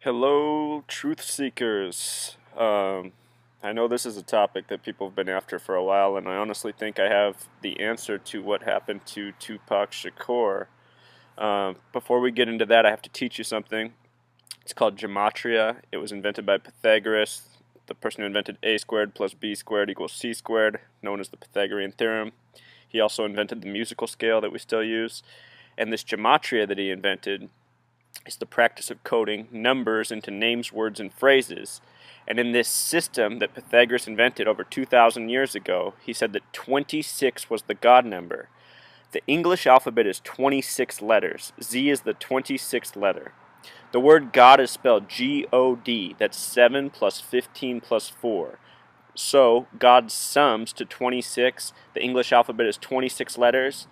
Hello, truth seekers. I know this is a topic that people have been after for a while, and I honestly think I have the answer to what happened to Tupac Shakur. Before we get into that, I have to teach you something. It's called gematria. It was invented by Pythagoras, the person who invented a squared plus b squared equals c squared, known as the Pythagorean theorem. He also invented the musical scale that we still use. And this gematria that he invented is the practice of coding numbers into names, words, and phrases. And in this system that Pythagoras invented over 2,000 years ago, he said that 26 was the God number. The English alphabet is 26 letters. Z is the 26th letter. The word God is spelled G-O-D. That's 7 plus 15 plus 4. So God sums to 26. The English alphabet is 26 letters.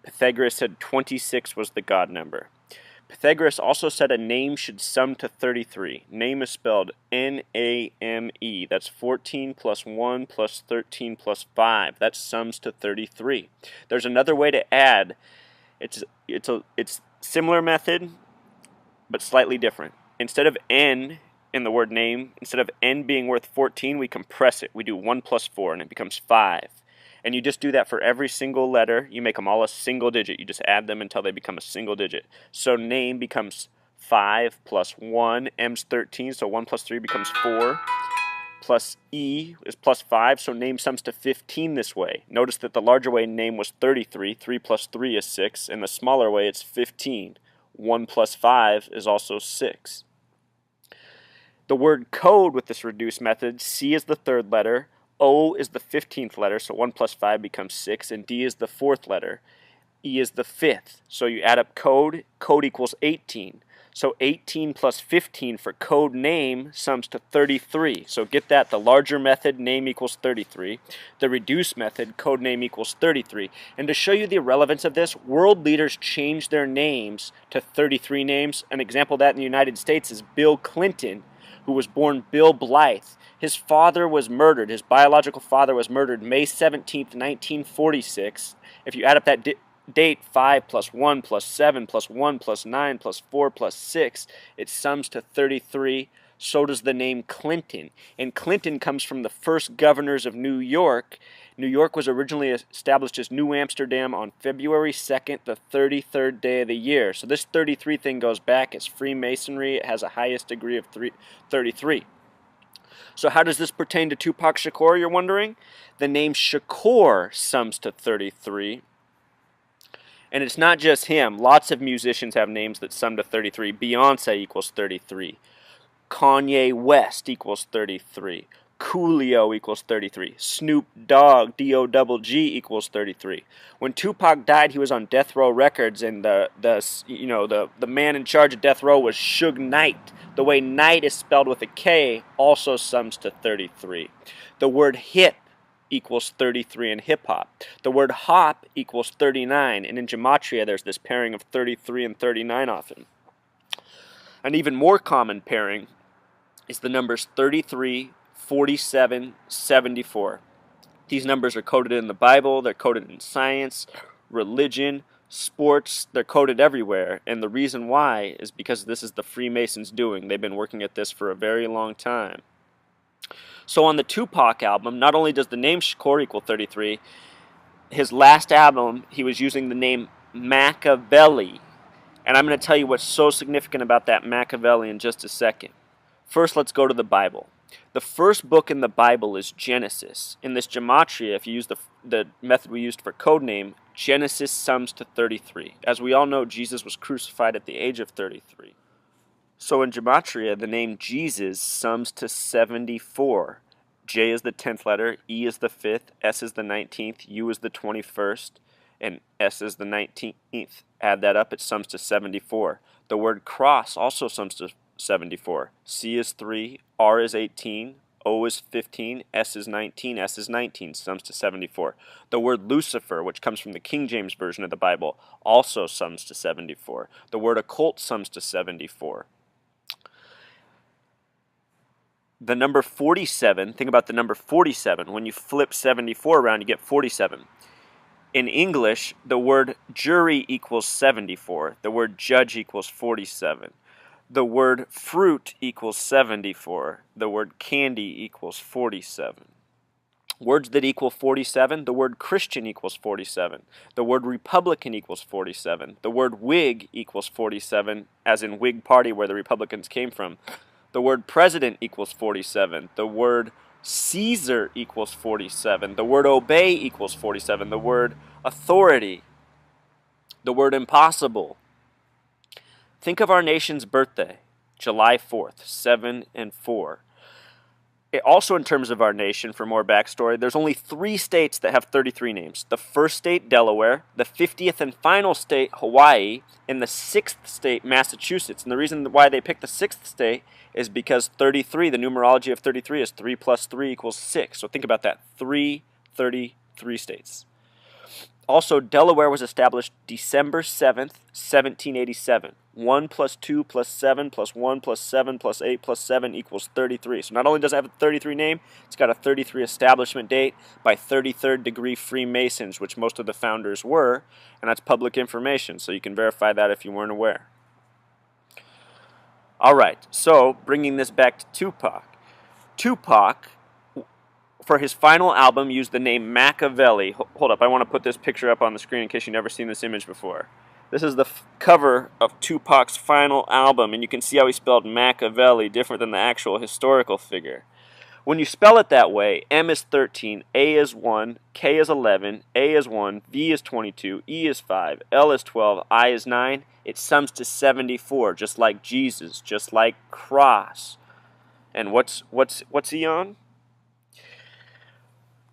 Pythagoras said 26 was the God number. Pythagoras also said a name should sum to 33. Name is spelled N-A-M-E. That's 14 plus 1 plus 13 plus 5. That sums to 33. There's another way to add. It's similar method, but slightly different. Instead of N in the word name, instead of N being worth 14, we compress it. We do 1 plus 4, and it becomes 5. And you just do that for every single letter. You make them all a single digit. You just add them until they become a single digit. So name becomes 5 plus 1. M's 13, so 1 plus 3 becomes 4. Plus E is plus 5, so name sums to 15 this way. Notice that the larger way name was 33. 3 plus 3 is 6. And the smaller way it's 15. 1 plus 5 is also 6. The word code with this reduced method, C is the third letter, O is the 15th letter, so 1 plus 5 becomes 6, and D is the fourth letter. E is the fifth. So you add up code equals 18. So 18 plus 15 for code name sums to 33. So get that, the larger method, name equals 33. The reduced method, code name equals 33. And to show you the relevance of this, world leaders changed their names to 33 names. An example of that in the United States is Bill Clinton, who was born Bill Blythe. His father was murdered. His biological father was murdered May 17th, 1946. If you add up that date, 5 plus 1 plus 7 plus 1 plus 9 plus 4 plus 6, it sums to 33. So does the name Clinton. And Clinton comes from the first governors of New York. New York was originally established as New Amsterdam on February 2nd, the 33rd day of the year. So this 33 thing goes back. It's Freemasonry. It has a highest degree of 33. So how does this pertain to Tupac Shakur, you're wondering? The name Shakur sums to 33. And it's not just him. Lots of musicians have names that sum to 33. Beyonce equals 33. Kanye West equals 33. Coolio equals 33. Snoop Dogg, D-O-double-G equals 33. When Tupac died, he was on Death Row Records, and the man in charge of Death Row was Suge Knight. The way Knight is spelled with a K also sums to 33. The word hip equals 33 in hip-hop. The word hop equals 39, and in gematria there's this pairing of 33 and 39 often. An even more common pairing is the numbers 33, 47, 74. These numbers are coded in the Bible, they're coded in science, religion, sports, they're coded everywhere, and the reason why is because this is the Freemasons doing. They've been working at this for a very long time. So on the Tupac album, not only does the name Shakur equal 33, his last album, he was using the name Makaveli. And I'm going to tell you what's so significant about that Makaveli in just a second. First, let's go to the Bible. The first book in the Bible is Genesis. In this gematria, if you use the method we used for code name, Genesis sums to 33. As we all know, Jesus was crucified at the age of 33. So in gematria, the name Jesus sums to 74. J is the 10th letter, E is the 5th, S is the 19th, U is the 21st, and S is the 19th. Add that up, it sums to 74. The word cross also sums to 74. C is 3, R is 18, O is 15, S is 19, S is 19, sums to 74. The word Lucifer, which comes from the King James Version of the Bible, also sums to 74. The word occult sums to 74. The number 47, think about the number 47. When you flip 74 around, you get 47. In English, the word jury equals 74. The word judge equals 47. The word fruit equals 74. The word candy equals 47. Words that equal 47, the word Christian equals 47. The word Republican equals 47. The word Whig equals 47, as in Whig Party, where the Republicans came from. The word president equals 47. The word Caesar equals 47. The word obey equals 47. The word authority. The word impossible. Think of our nation's birthday, July 4th, 7 and 4. Also in terms of our nation, for more backstory, there's only 3 states that have 33 names. The first state, Delaware, the 50th and final state, Hawaii, and the 6th state, Massachusetts. And the reason why they picked the 6th state is because 33, the numerology of 33 is 3 plus 3 equals 6. So think about that, 33 states. Also, Delaware was established December 7th, 1787. 1 plus 2 plus 7 plus 1 plus 7 plus 8 plus 7 equals 33. So not only does it have a 33 name, it's got a 33 establishment date by 33rd degree Freemasons, which most of the founders were, and that's public information, so you can verify that if you weren't aware. Alright, so bringing this back to Tupac. Tupac, for his final album, used the name Makaveli. Hold up, I want to put this picture up on the screen in case you've never seen this image before. This is the cover of Tupac's final album, and you can see how he spelled Makaveli different than the actual historical figure. When you spell it that way, M is 13, A is 1, K is 11, A is 1, V is 22, E is 5, L is 12, I is 9. It sums to 74, just like Jesus, just like cross. And what's he on?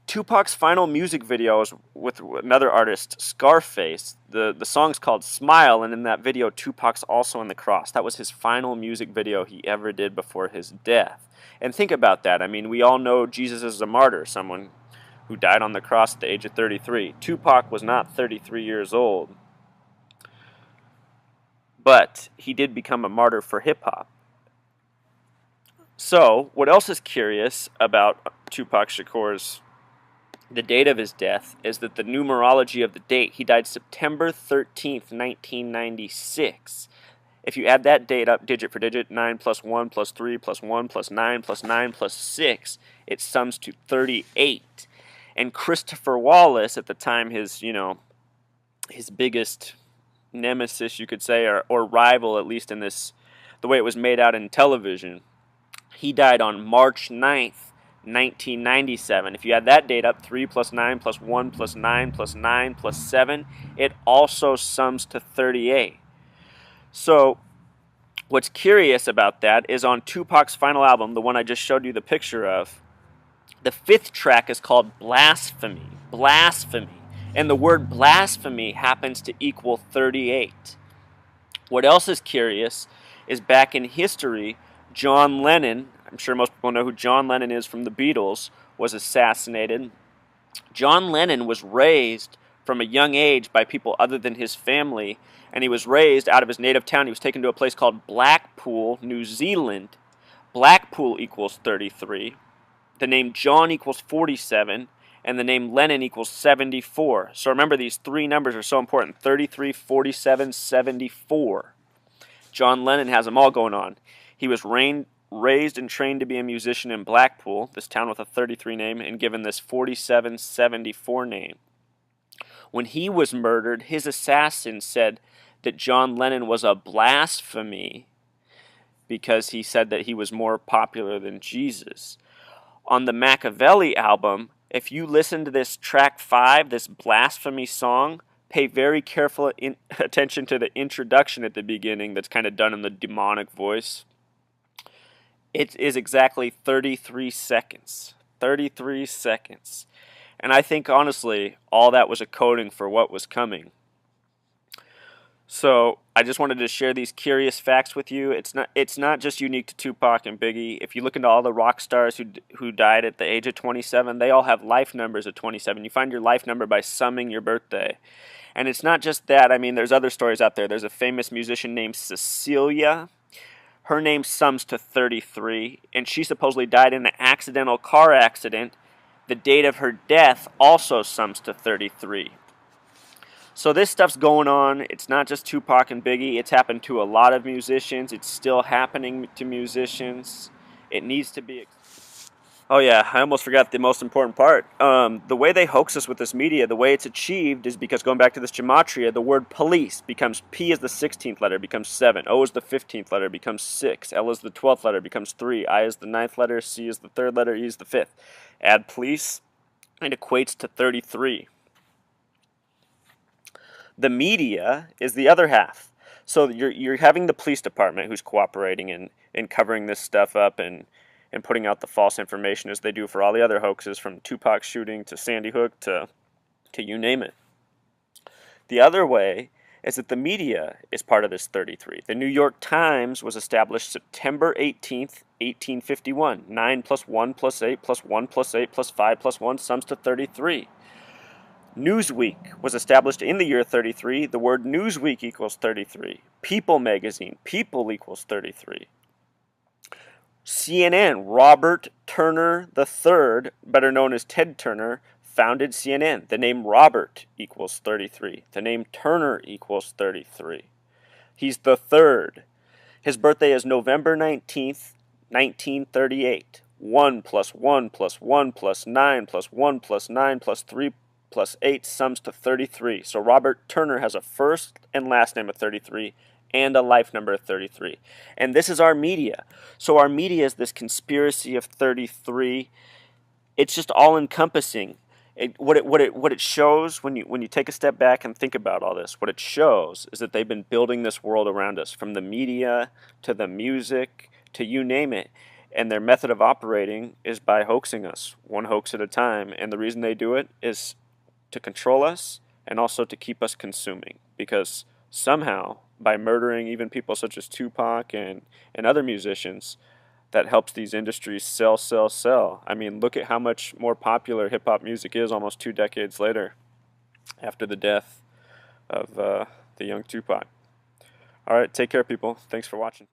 Tupac's final music video is with another artist, Scarface. The song's called Smile, and in that video, Tupac's also on the cross. That was his final music video he ever did before his death. And think about that. I mean, we all know Jesus is a martyr, someone who died on the cross at the age of 33. Tupac was not 33 years old, but he did become a martyr for hip-hop. So, what else is curious about Tupac Shakur's the date of his death is that the numerology of the date, he died September 13th, 1996. If you add that date up digit for digit, 9 plus 1 plus 3 plus 1 plus 9 plus 9 plus 6, it sums to 38. And Christopher Wallace, at the time his biggest nemesis, you could say, or rival, at least in this, the way it was made out in television, he died on March 9th, 1997. If you add that date up, 3 plus 9 plus 1 plus 9 plus 9 plus 7, it also sums to 38. So, what's curious about that is on Tupac's final album, the one I just showed you the picture of, the 5th track is called Blasphemy. Blasphemy. And the word blasphemy happens to equal 38. What else is curious is back in history, John Lennon, I'm sure most people know who John Lennon is from the Beatles, was assassinated. John Lennon was raised from a young age by people other than his family, and he was raised out of his native town. He was taken to a place called Blackpool, New Zealand. Blackpool equals 33. The name John equals 47, and the name Lennon equals 74. So remember, these 3 numbers are so important: 33, 47, 74. John Lennon has them all going on. He was raised and trained to be a musician in Blackpool, this town with a 33 name, and given this 4774 name. When he was murdered, his assassin said that John Lennon was a blasphemy because he said that he was more popular than Jesus. On the Makaveli album, if you listen to this track 5, this blasphemy song, pay very careful attention to the introduction at the beginning that's kind of done in the demonic voice. It is exactly 33 seconds. 33 seconds. And I think, honestly, all that was a coding for what was coming. So, I just wanted to share these curious facts with you. It's not just unique to Tupac and Biggie. If you look into all the rock stars who died at the age of 27, they all have life numbers of 27. You find your life number by summing your birthday. And it's not just that. I mean, there's other stories out there. There's a famous musician named Cecilia. Her name sums to 33, and she supposedly died in an accidental car accident. The date of her death also sums to 33. So this stuff's going on. It's not just Tupac and Biggie. It's happened to a lot of musicians. It's still happening to musicians. It needs to be. Oh yeah, I almost forgot the most important part. The way they hoax us with this media, the way it's achieved is because going back to this gematria, the word police becomes P is the 16th letter, becomes 7. O is the 15th letter, becomes 6. L is the 12th letter, becomes 3. I is the 9th letter. C is the 3rd letter. E is the 5th. Add police, it equates to 33. The media is the other half. So you're having the police department who's cooperating and covering this stuff up and putting out the false information as they do for all the other hoaxes, from Tupac's shooting to Sandy Hook to you name it. The other way is that the media is part of this 33. The New York Times was established September 18th, 1851. 9 plus 1 plus 8 plus 1 plus 8 plus 5 plus 1 sums to 33. Newsweek was established in the year 33. The word Newsweek equals 33. People magazine, people equals 33. CNN, Robert Turner III, better known as Ted Turner, founded CNN. The name Robert equals 33. The name Turner equals 33. He's the third. His birthday is November 19th, 1938. 1 plus 1 plus 1 plus 9 plus 1 plus 9 plus 3 plus 8 sums to 33. So Robert Turner has a first and last name of 33 and a life number of 33. And this is our media. So our media is this conspiracy of 33. It's just all encompassing. What it shows when you take a step back and think about all this, what it shows is that they've been building this world around us, from the media to the music to you name it. And their method of operating is by hoaxing us, one hoax at a time. And the reason they do it is to control us and also to keep us consuming. Because somehow, by murdering even people such as Tupac and other musicians, that helps these industries sell. I mean, look at how much more popular hip-hop music is almost 2 decades later after the death of the young Tupac. All right, take care, people. Thanks for watching.